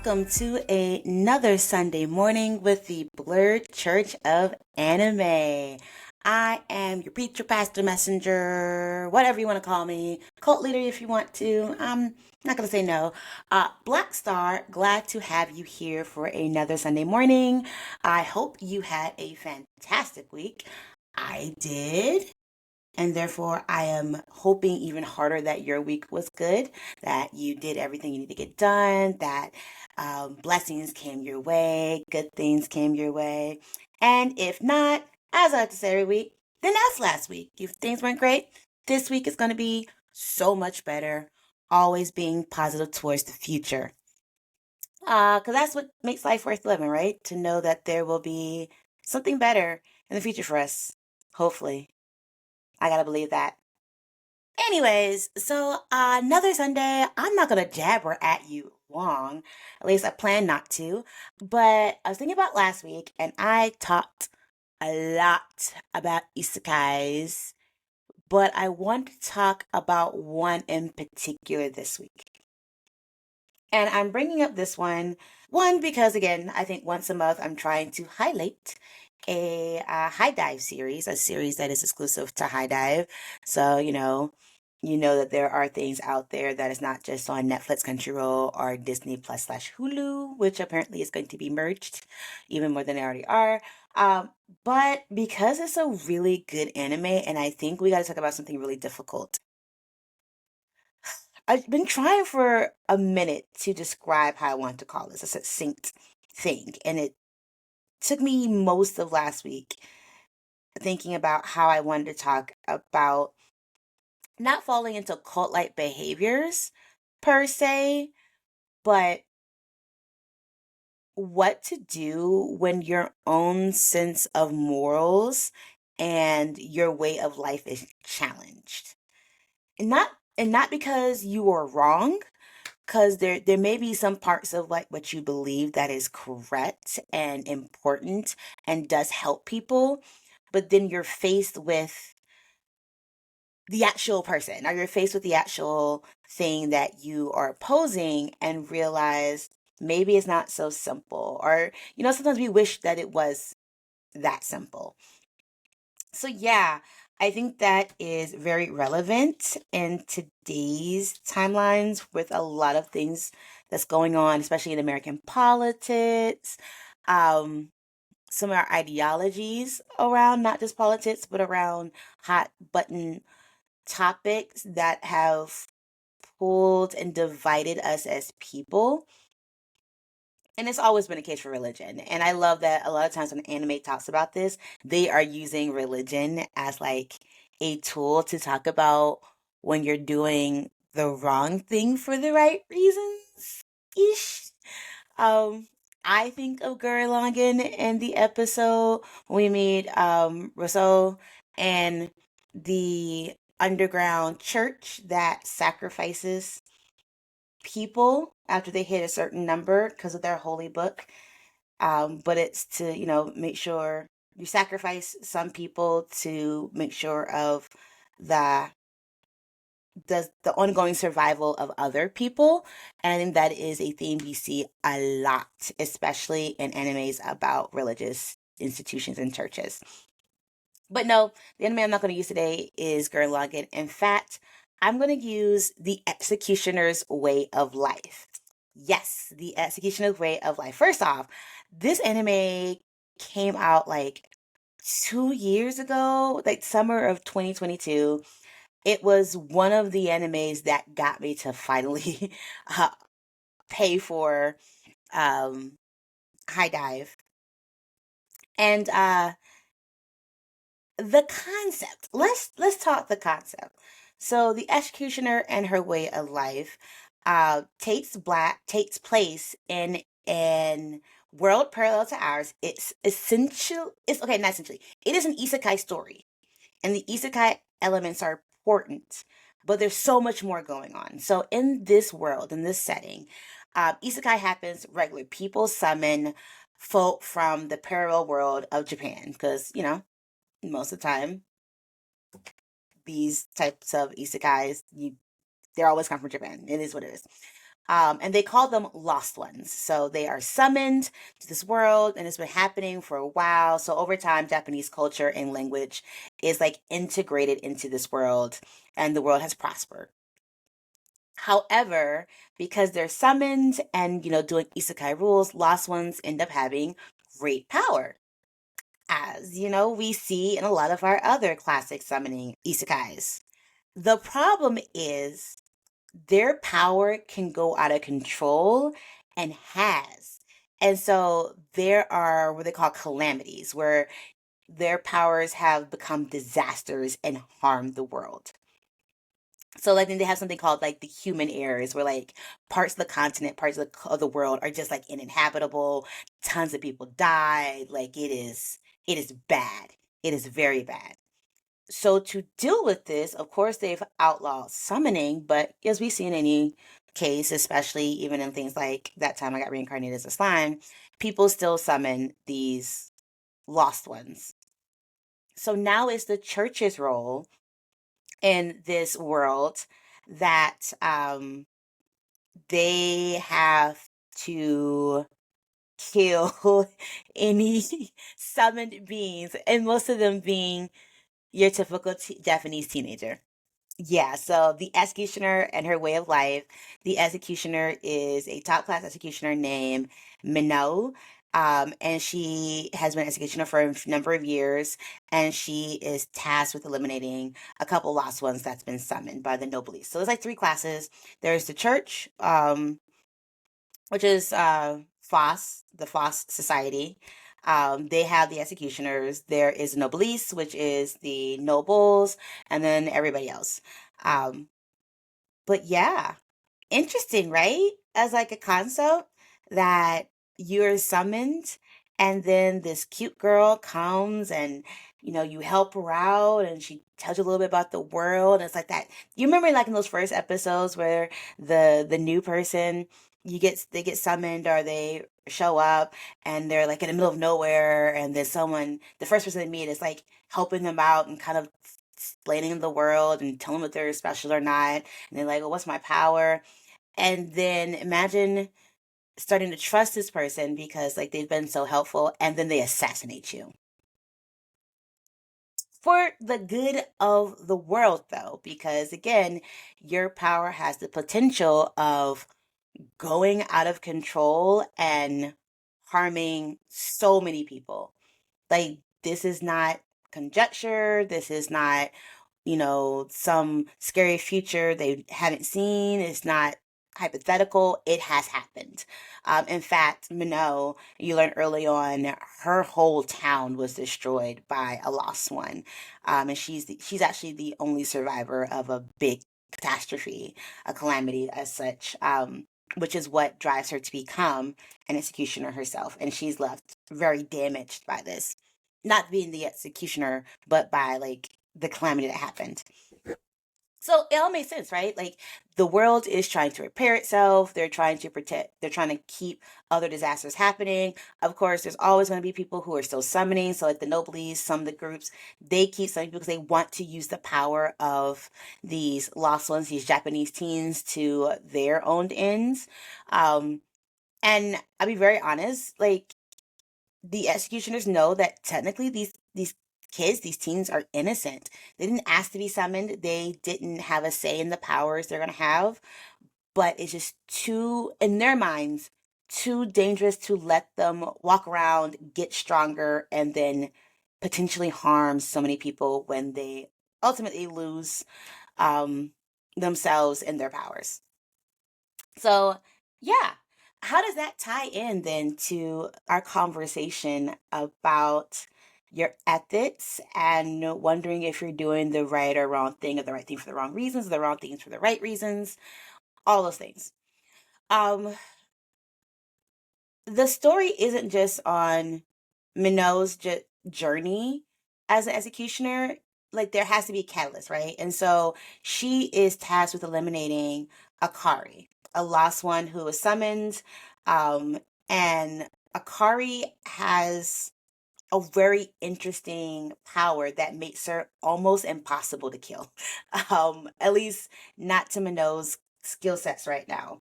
welcome to another Sunday morning with the Blerd Church of Anime. I am your preacher, pastor, messenger, whatever you want to call me, cult leader if you want to. I'm not going to say no. Black Star, glad to have you here for another Sunday morning. I hope you had a fantastic week. I did. And therefore, I am hoping even harder that your week was good, that you did everything you need to get done, that blessings came your way, good things came your way. And if not, as I like to say every week, then that's last week. If things weren't great, this week is going to be so much better. Always being positive towards the future. Because that's what makes life worth living, right? To know that there will be something better in the future for us. Hopefully. I gotta believe that. Anyways, so another Sunday. I'm not gonna jabber at you long. At least I plan not to. But I was thinking about last week, and I talked a lot about isekais. But I want to talk about one in particular this week. And I'm bringing up this one, because again, I think once a month I'm trying to highlight a high dive series, a series that is exclusive to high dive. So, you know that there are things out there that is not just on Netflix, Crunchyroll, or Disney Plus slash Hulu, which apparently is going to be merged even more than they already are. Um, but because it's a really good anime, and I think we got to talk about something really difficult. I've been trying for a minute to describe how I want to call this a succinct thing, and it took me most of last week thinking about how I wanted to talk about not falling into cult like behaviors per se, but what to do when your own sense of morals and your way of life is challenged. And not because you are wrong, because there may be some parts of like what you believe that is correct and important and does help people, but then you're faced with the actual person, or you're faced with the actual thing that you are opposing and realize maybe it's not so simple, or sometimes we wish that it was that simple. So yeah, I think that is very relevant in today's timelines with a lot of things that's going on, especially in American politics. Um, some of our ideologies around not just politics, but around hot button topics that have pulled and divided us as people. And it's always been a case for religion. And I love that a lot of times when anime talks about this, they are using religion as like a tool to talk about when you're doing the wrong thing for the right reasons ish. Um, I think of Gurren Lagann in the episode when we meet Rousseau and the underground church that sacrifices people after they hit a certain number because of their holy book. But it's to, make sure you sacrifice some people to make sure of the the ongoing survival of other people. And I think that is a theme we see a lot, especially in animes about religious institutions and churches. But no, the anime I'm not going to use today is Gurren Lagann. In fact, I'm going to use The Executioner's Way of Life. Yes, The Executioner's Way of Life. First off, this anime came out like 2 years ago, like summer of 2022. It was one of the animes that got me to finally uh, pay for um, High Dive. And the concept. Let's talk the concept. So the executioner and her way of life takes place in an world parallel to ours. It's essential. It's okay, not essentially. It is an isekai story, and the isekai elements are important, but there's so much more going on. So in this world, in this setting, isekai happens regularly. People summon folk from the parallel world of Japan because most of the time these types of isekais they're always come from Japan. It is what it is. And they call them lost ones. So they are summoned to this world, and it's been happening for a while. So over time, Japanese culture and language is like integrated into this world, and the world has prospered. However, because they're summoned and, doing isekai rules, lost ones end up having great power. As, we see in a lot of our other classic summoning isekais. The problem is their power can go out of control and has. And so there are what they call calamities, where their powers have become disasters and harmed the world. So like then they have something called like the human errors, where like parts of the continent, parts of the world are just like uninhabitable. Tons of people died. Like it is bad. It is very bad. So to deal with this, of course, they've outlawed summoning, but as we see in any case, especially even in things like that time I got reincarnated as a slime, people still summon these lost ones. So now it's the church's role in this world that they have to kill any summoned beings, and most of them being your typical Japanese teenager. Yeah, so the executioner and her way of life. The executioner is a top class executioner named Minnow. And she has been executioner for a number of years, and she is tasked with eliminating a couple lost ones that's been summoned by the nobles. So there's like three classes. There's the church, which is Foss, the Foss Society. They have the executioners. There is noblesse, which is the nobles, and then everybody else. Um, but yeah, interesting, right? As like a concept that you're summoned, and then this cute girl comes and you help her out, and she tells you a little bit about the world. And it's like that. You remember like in those first episodes where the new person they get summoned, or they show up and they're like in the middle of nowhere, and then the first person they meet is like helping them out and kind of explaining the world and telling them if they're special or not. And they're like, well, what's my power? And then imagine starting to trust this person because like they've been so helpful, and then they assassinate you. For the good of the world though, because again, your power has the potential of going out of control and harming so many people. Like this is not conjecture, this is not some scary future they haven't seen. It's not hypothetical. It has happened. In fact, Minot, you learn early on, her whole town was destroyed by a lost one, and she's actually the only survivor of a big catastrophe, a calamity as such. Which is what drives her to become an executioner herself, and she's left very damaged by this, not being the executioner, but by like the calamity that happened. So it all makes sense, right? Like the world is trying to repair itself. They're trying to protect, they're trying to keep other disasters happening. Of course, there's always going to be people who are still summoning. So, like the nobles, some of the groups, they keep summoning because they want to use the power of these lost ones, these Japanese teens, to their own ends. Um, and I'll be very honest, like the executioners know that technically these kids, these teens are innocent. They didn't ask to be summoned. They didn't have a say in the powers they're going to have, but it's just too in their minds too dangerous to let them walk around, get stronger, and then potentially harm so many people when they ultimately lose um themselves and their powers. So, yeah. How does that tie in then to our conversation about your ethics and wondering if you're doing the right or wrong thing, or the right thing for the wrong reasons, or the wrong things for the right reasons, all those things. Um, the story isn't just on Minot's journey as an executioner. Like there has to be a catalyst, right? And so she is tasked with eliminating Akari, a lost one who was summoned. Um, and Akari has a very interesting power that makes her almost impossible to kill. At least not to Minot's skill sets right now.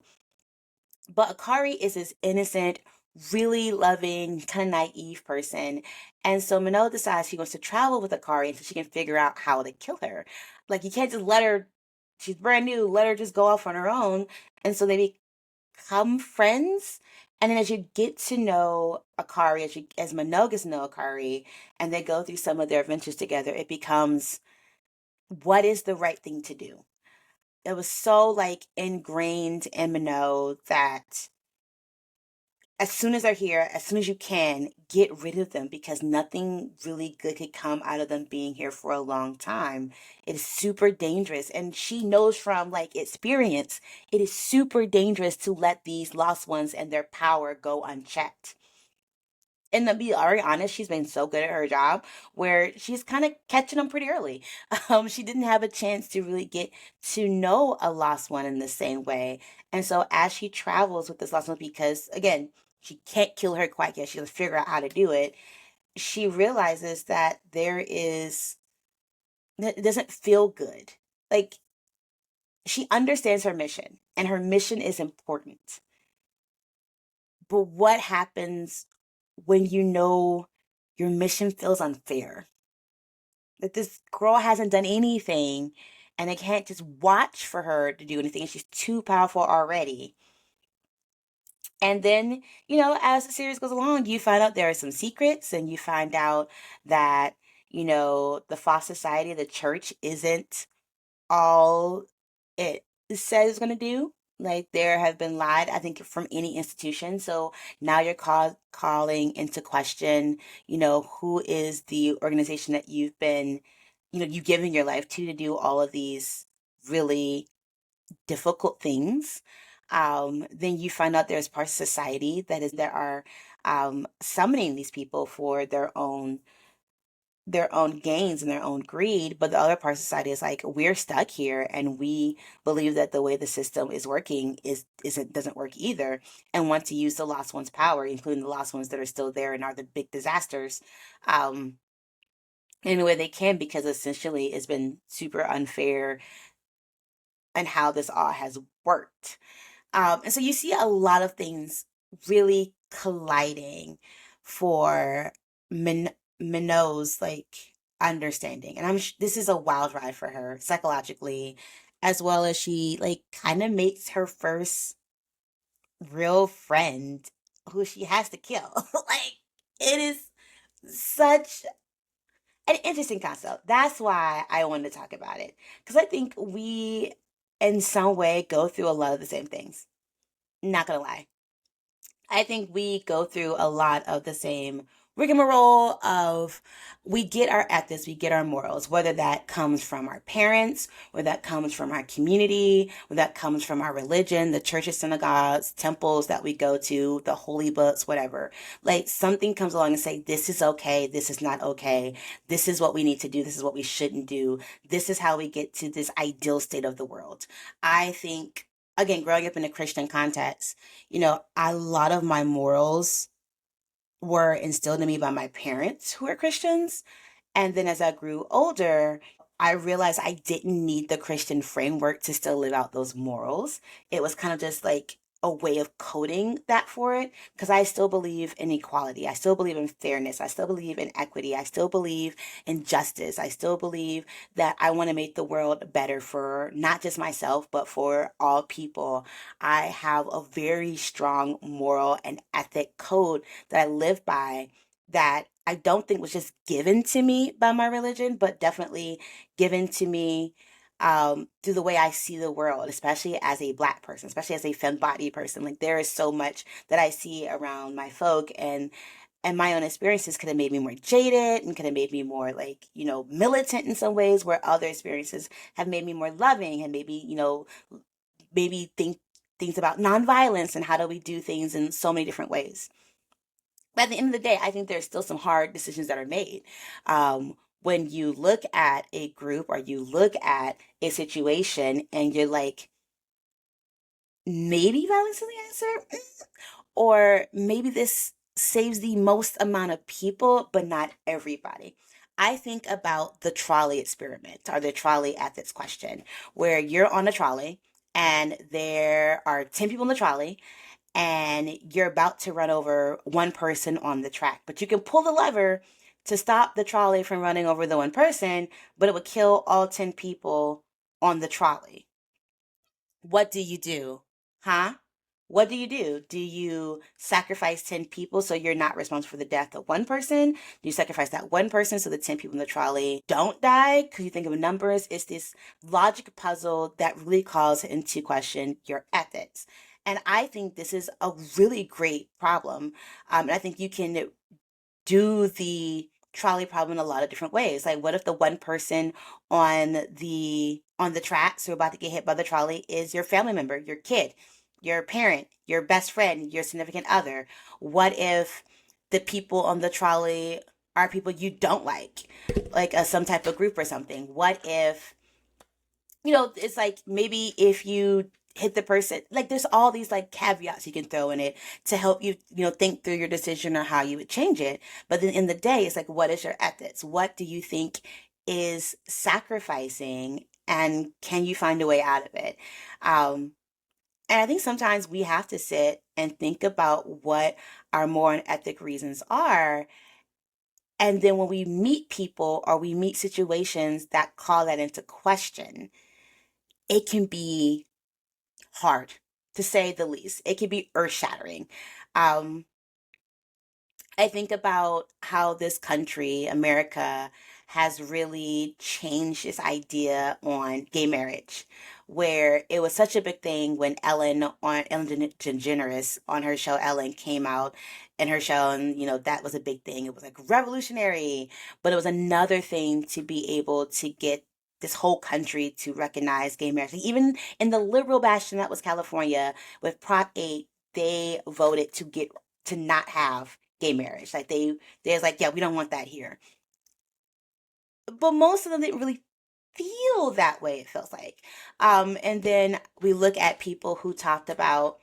But Akari is this innocent, really loving, kind of naive person. And so Minot decides he wants to travel with Akari until she can figure out how to kill her. Like, you can't just let her, she's brand new, let her just go off on her own. And so they become friends. And then as you get to know Akari, as Minot gets to know Akari, and they go through some of their adventures together, it becomes what is the right thing to do. It was so like ingrained in Minot that as soon as they're here, as soon as you can, get rid of them because nothing really good could come out of them being here for a long time. It is super dangerous. And she knows from like experience, it is super dangerous to let these lost ones and their power go unchecked. And to be very honest, she's been so good at her job where she's kind of catching them pretty early. She didn't have a chance to really get to know a lost one in the same way. And so as she travels with this lost one, because again, she can't kill her quite yet, she has to figure out how to do it. She realizes that it doesn't feel good. Like, she understands her mission, and her mission is important. But what happens when you know your mission feels unfair? That this girl hasn't done anything and they can't just watch for her to do anything. She's too powerful already. And then, as the series goes along, you find out there are some secrets and you find out that, the Foss Society, the church, isn't all it says it's going to do. Like, there have been lied, I think, from any institution. So now you're calling into question, who is the organization that you've given your life to do all of these really difficult things. Then you find out there's parts of society that are summoning these people for their own gains and their own greed, but the other part of society is like, we're stuck here and we believe that the way the system is working isn't doesn't work either, and want to use the lost ones' power, including the lost ones that are still there and are the big disasters, um, any way they can, because essentially it's been super unfair and how this all has worked. And so you see a lot of things really colliding for Min- Minot's like understanding, and this is a wild ride for her psychologically, as well as she like kind of makes her first real friend who she has to kill. Like, it is such an interesting concept. That's why I wanted to talk about it, because I think we, in some way, go through a lot of the same things. Not gonna lie. I think we go through a lot of the same rigmarole of, we get our ethics, we get our morals, whether that comes from our parents, whether that comes from our community, whether that comes from our religion, the churches, synagogues, temples that we go to, the holy books, whatever. Like, something comes along and say, this is okay, this is not okay, this is what we need to do, this is what we shouldn't do, this is how we get to this ideal state of the world. I think, again, growing up in a Christian context, a lot of my morals were instilled in me by my parents who are Christians. And then as I grew older, I realized I didn't need the Christian framework to still live out those morals. It was kind of just like a way of coding that for it, because I still believe in equality. I still believe in fairness. I still believe in equity. I still believe in justice. I still believe that I want to make the world better for not just myself, but for all people. I have a very strong moral and ethic code that I live by, that I don't think was just given to me by my religion, but definitely given to me through the way I see the world, especially as a Black person, especially as a femme body person. Like, there is so much that I see around my folk, and my own experiences could have made me more jaded and could have made me more like, militant in some ways, where other experiences have made me more loving and maybe think things about nonviolence and how do we do things in so many different ways. But at the end of the day, I think there's still some hard decisions that are made. When you look at a group or you look at a situation and you're like, maybe violence is the answer, or maybe this saves the most amount of people, but not everybody. I think about the trolley experiment or the trolley ethics question, where you're on a trolley and there are 10 people in the trolley, and you're about to run over one person on the track, but you can pull the lever to stop the trolley from running over the one person, but it would kill all 10 people on the trolley. What do you do? Huh? What do you do? Do you sacrifice 10 people so you're not responsible for the death of one person? Do you sacrifice that one person so the 10 people in the trolley don't die? Because you think of numbers. It's this logic puzzle that really calls into question your ethics. And I think this is a really great problem. And I think you can do the trolley problem in a lot of different ways. Like, what if the one person on the tracks who are about to get hit by the trolley is your family member, your kid, your parent, your best friend, your significant other? What if the people on the trolley are people you don't like some type of group or something? What if it's like maybe if you hit the person, like there's all these like caveats you can throw in it to help you, think through your decision or how you would change it. But then in the day, it's like, what is your ethics? What do you think is sacrificing? And can you find a way out of it? Um, and I think sometimes we have to sit and think about what our moral and ethic reasons are. And then when we meet people or we meet situations that call that into question, it can be hard to say the least. It can be earth shattering. Um, I think about how this country, America, has really changed this idea on gay marriage, where it was such a big thing when Ellen DeGeneres on her show Ellen came out in her show, and that was a big thing. It was like revolutionary, but it was another thing to be able to get this whole country to recognize gay marriage. Like, even in the liberal bastion that was California with Prop 8, they voted to not have gay marriage. Like there's like, yeah, we don't want that here. But most of them didn't really feel that way, it feels like. And then we look at people who talked about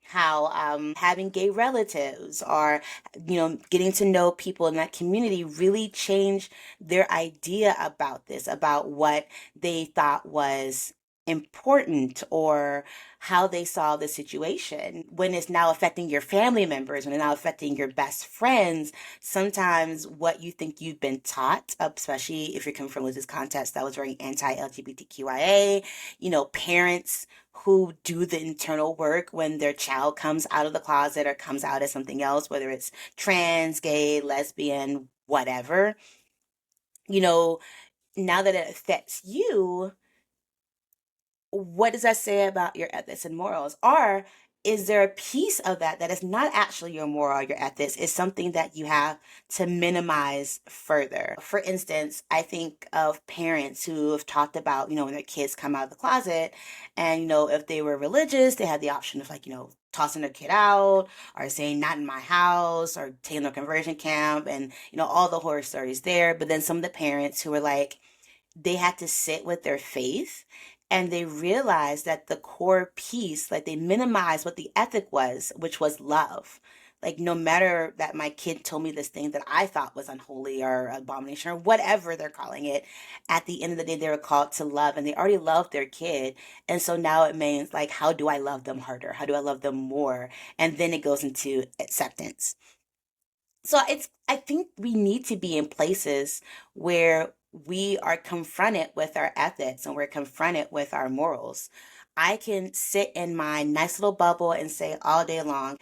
how having gay relatives or getting to know people in that community really changed their idea about this, about what they thought was important or how they saw the situation. When it's now affecting your family members, when it's now affecting your best friends, sometimes what you think you've been taught, especially if you're coming from this context that was very anti-LGBTQIA, parents who do the internal work when their child comes out of the closet or comes out as something else, whether it's trans, gay, lesbian, whatever, you know, now that it affects you, what does that say about your ethics and morals? Or is there a piece of that that is not actually your moral or your ethics, is something that you have to minimize further? For instance, I think of parents who have talked about, when their kids come out of the closet and, if they were religious, they had the option of like, tossing their kid out or saying not in my house or taking a conversion camp and, all the horror stories there. But then some of the parents who were like, they had to sit with their faith and they realized that the core piece, like they minimized what the ethic was, which was love. Like, no matter that my kid told me this thing that I thought was unholy or abomination or whatever they're calling it, at the end of the day, they were called to love and they already loved their kid. And so now it means, like, how do I love them harder? How do I love them more? And then it goes into acceptance. So I think we need to be in places where we are confronted with our ethics and we're confronted with our morals. I can sit in my nice little bubble and say all day long,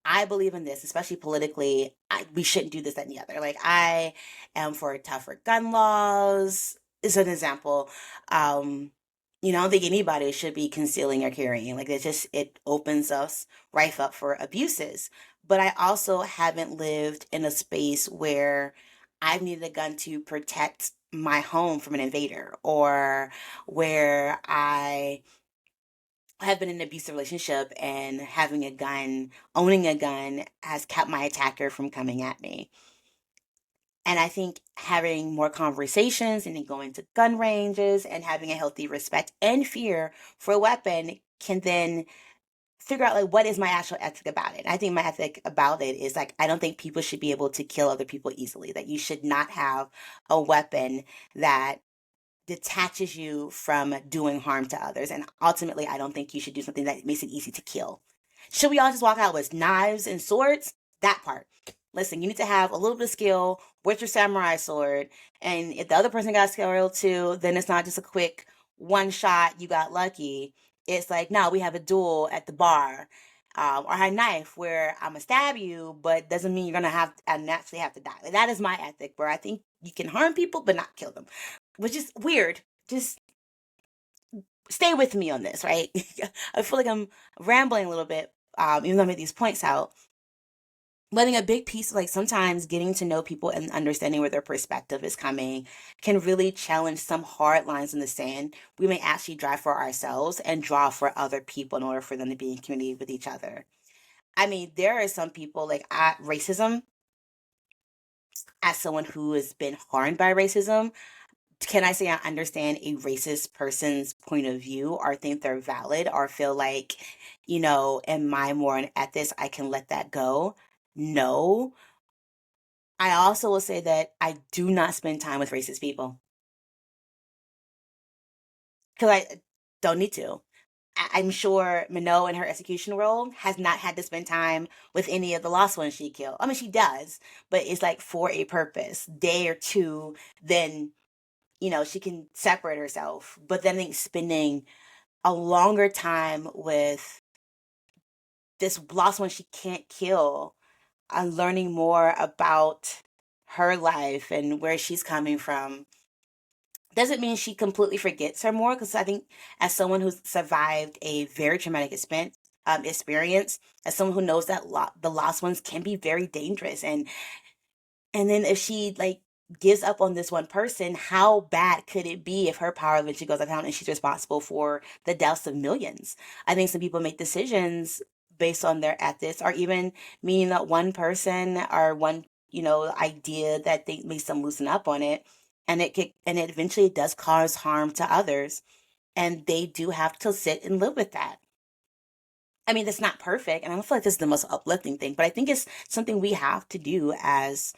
I believe in this, especially politically. We shouldn't do this, that, and the other. Like, I am for tougher gun laws, is an example. Um, I don't think anybody should be concealing or carrying. Like, it opens us right up for abuses. But I also haven't lived in a space where I've needed a gun to protect my home from an invader or where I have been in an abusive relationship and having a gun, owning a gun has kept my attacker from coming at me. And I think having more conversations and then going to gun ranges and having a healthy respect and fear for a weapon can then figure out like what is my actual ethic about it. And I think my ethic about it is like I don't think people should be able to kill other people easily. That you should not have a weapon that detaches you from doing harm to others. And ultimately, I don't think you should do something that makes it easy to kill. Should we all just walk out with knives and swords? That part. Listen, you need to have a little bit of skill with your samurai sword. And if the other person got skill too, then it's not just a quick one shot, you got lucky. It's like, no, we have a duel at the bar. Or a knife where I'm gonna stab you, but doesn't mean you're gonna have naturally have to die. Like, that is my ethic, where I think you can harm people but not kill them, which is weird. Just stay with me on this, right? I feel like I'm rambling a little bit, even though I made these points out. Letting a big piece of like sometimes getting to know people and understanding where their perspective is coming can really challenge some hard lines in the sand we may actually drive for ourselves and draw for other people in order for them to be in community with each other. I mean, there are some people like racism, as someone who has been harmed by racism, can I say I understand a racist person's point of view or think they're valid or feel like, in my moral ethics, I can let that go? No. I also will say that I do not spend time with racist people because I don't need to. I'm sure Minot in her execution role has not had to spend time with any of the lost ones she killed. I mean, she does, but it's like for a purpose. Day or two, then, she can separate herself. But then I think spending a longer time with this lost one she can't kill and learning more about her life and where she's coming from doesn't mean she completely forgets her more, because I think as someone who's survived a very traumatic experience, as someone who knows that the lost ones can be very dangerous, and then if she like gives up on this one person, how bad could it be if her power eventually goes down and she's responsible for the deaths of millions? I think some people make decisions based on their ethics, or even meaning that one person or one, idea that they makes them loosen up on it, and it eventually does cause harm to others, and they do have to sit and live with that. I mean, that's not perfect, and I don't feel like this is the most uplifting thing, but I think it's something we have to do as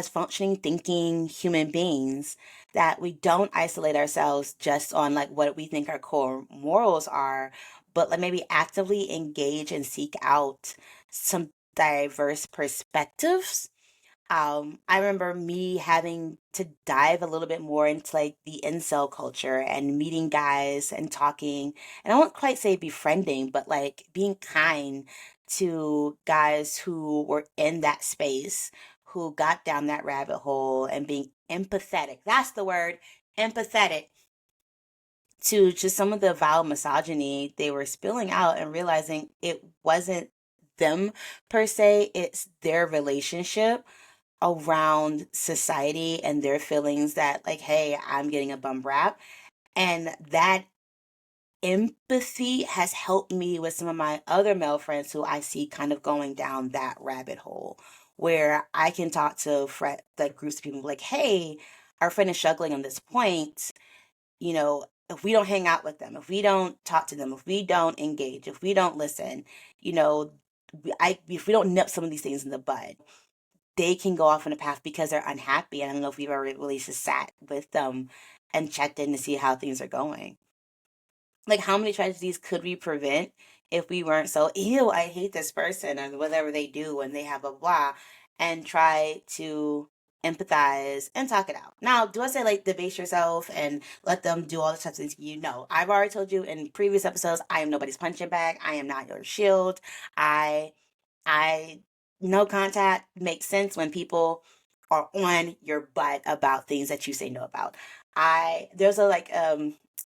functioning, thinking human beings, that we don't isolate ourselves just on like what we think our core morals are, but like maybe actively engage and seek out some diverse perspectives. I remember me having to dive a little bit more into like the incel culture and meeting guys and talking, and I won't quite say befriending, but like being kind to guys who were in that space, who got down that rabbit hole, and being empathetic. That's the word, empathetic to just some of the vile misogyny they were spilling out, and realizing it wasn't them per se, it's their relationship around society and their feelings that like, hey, I'm getting a bum rap. And that empathy has helped me with some of my other male friends who I see kind of going down that rabbit hole, where I can talk to like groups of people like, hey, our friend is struggling on this point. If we don't hang out with them, if we don't talk to them, if we don't engage, if we don't listen, you know, if we don't nip some of these things in the bud, they can go off on a path because they're unhappy. And I don't know if we've ever really just sat with them and checked in to see how things are going. Like, how many tragedies could we prevent if we weren't so, ew, I hate this person or whatever they do and they have a blah, and try to empathize and talk it out. Now, do I say like debase yourself and let them do all the types of things you know? I've already told you in previous episodes, I am nobody's punching bag. I am not your shield. I I no contact makes sense when people are on your butt about things that you say no about. I there's a like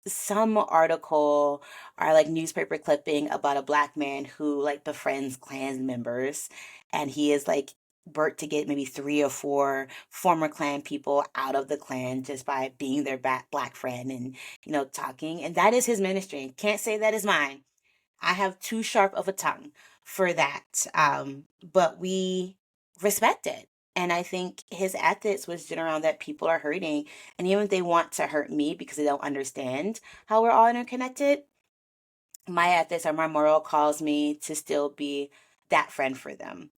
some article or like newspaper clipping about a black man who like befriends Klan members, and he is like worked to get maybe 3 or 4 former Klan people out of the Klan just by being their black friend, and talking, and that is his ministry. Can't say that is mine. I have too sharp of a tongue for that. But we respect it. And I think his ethics was centered around that people are hurting. And even if they want to hurt me because they don't understand how we're all interconnected, my ethics or my moral calls me to still be that friend for them.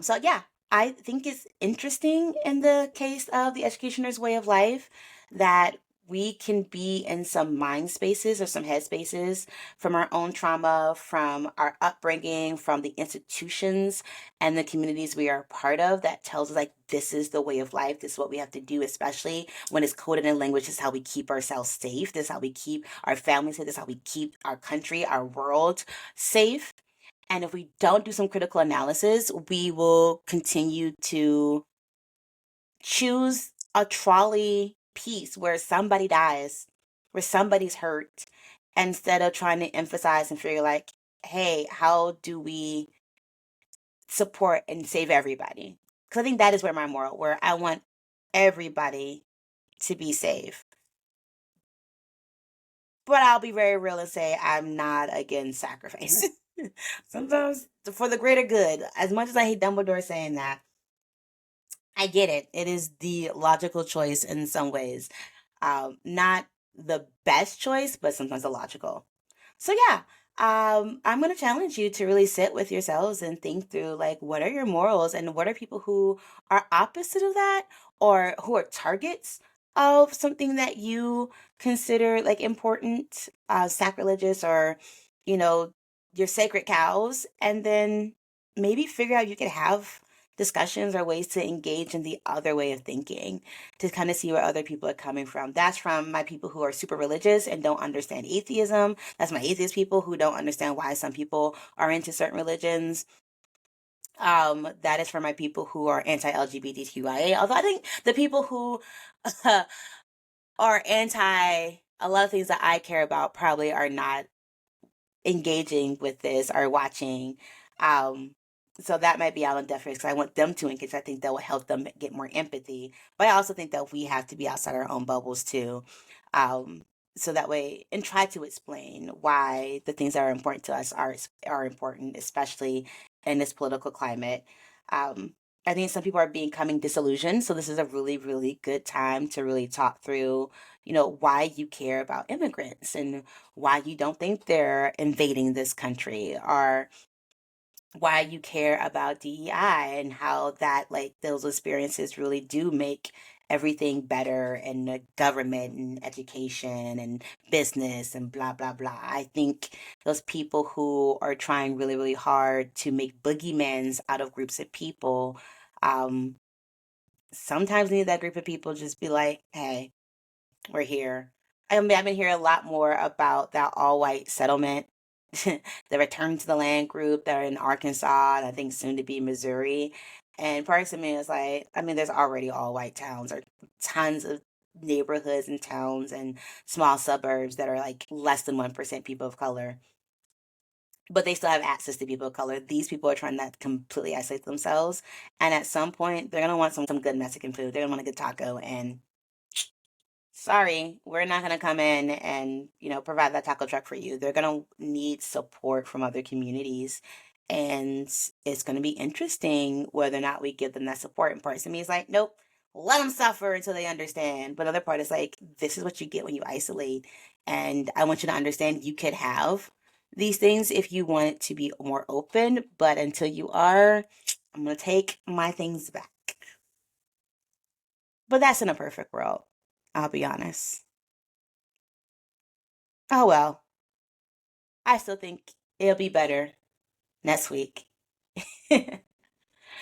So yeah, I think it's interesting in the case of the educationer's way of life that we can be in some mind spaces or some head spaces from our own trauma, from our upbringing, from the institutions and the communities we are a part of that tells us like this is the way of life, this is what we have to do, especially when it's coded in language. This is how we keep ourselves safe, this is how we keep our families safe, this is how we keep our country, our world safe. And if we don't do some critical analysis, we will continue to choose a trolley piece where somebody dies, where somebody's hurt, instead of trying to emphasize and figure like, hey, how do we support and save everybody? Because I think that is where my moral, where I want everybody to be safe. But I'll be very real and say I'm not against sacrifice. Sometimes for the greater good, as much as I hate Dumbledore saying that, I get it. It is the logical choice in some ways. Not the best choice, but sometimes the logical. So yeah, I'm gonna challenge you to really sit with yourselves and think through like what are your morals and what are people who are opposite of that or who are targets of something that you consider like important, sacrilegious, or you know, your sacred cows, and then maybe figure out you could have discussions or ways to engage in the other way of thinking to kind of see where other people are coming from. That's from my people who are super religious and don't understand atheism. That's my atheist people who don't understand why some people are into certain religions. That is for my people who are anti-LGBTQIA. Although I think the people who are anti a lot of things that I care about probably are not engaging with this or watching. Um, so that might be out on deaf ears because I want them to engage. I think that will help them get more empathy. But I also think that we have to be outside our own bubbles too. Um, so that way, and try to explain why the things that are important to us are important, especially in this political climate. Um, I think some people are becoming disillusioned. So this is a really, really good time to really talk through, why you care about immigrants and why you don't think they're invading this country, or why you care about DEI and how that like those experiences really do make everything better in the government and education and business and blah blah blah. I think those people who are trying really really hard to make boogeymans out of groups of people um sometimes need that group of people just be like, hey, we're here. I mean, I've been hearing a lot more about that all white settlement, the return to the land group that are in Arkansas and I think soon to be Missouri. And parts of me is like, I mean, there's already all white towns or tons of neighborhoods and towns and small suburbs that are like less than 1% people of color. But they still have access to people of color. These people are trying to completely isolate themselves. And at some point, they're going to want some good Mexican food. They're going to want a good taco. And sorry, we're not going to come in and, provide that taco truck for you. They're going to need support from other communities. And it's going to be interesting whether or not we give them that support. And parts of me is like, nope, let them suffer until they understand. But other part is like, this is what you get when you isolate. And I want you to understand you could have these things if you want it to be more open. But until you are, I'm going to take my things back. But that's in a perfect world. I'll be honest. Oh well, I still think it'll be better next week.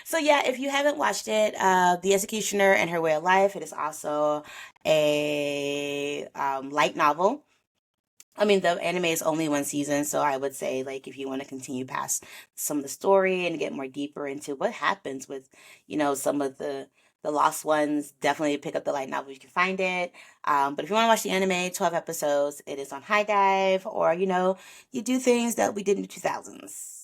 So yeah, if you haven't watched it, The Executioner and Her Way of Life, it is also a light novel. I mean, the anime is only one season, so I would say, like, if you want to continue past some of the story and get more deeper into what happens with, some of the lost ones, definitely pick up the light novel if you can find it. But if you want to watch the anime, 12 episodes, it is on High Dive, or, you do things that we did in the 2000s.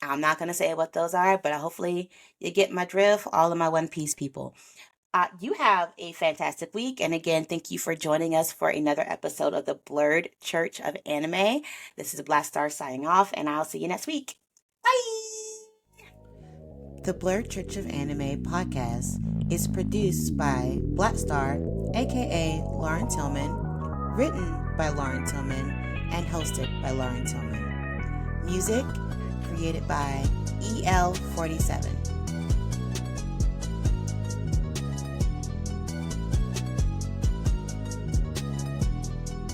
I'm not going to say what those are, but hopefully you get my drift, all of my One Piece people. You have a fantastic week. And again, thank you for joining us for another episode of the Blerd Church of Anime. This is Black Star signing off, and I'll see you next week. Bye! The Blerd Church of Anime podcast is produced by Black Star, aka Lauren Tillman, written by Lauren Tillman, and hosted by Lauren Tillman. Music created by EL47.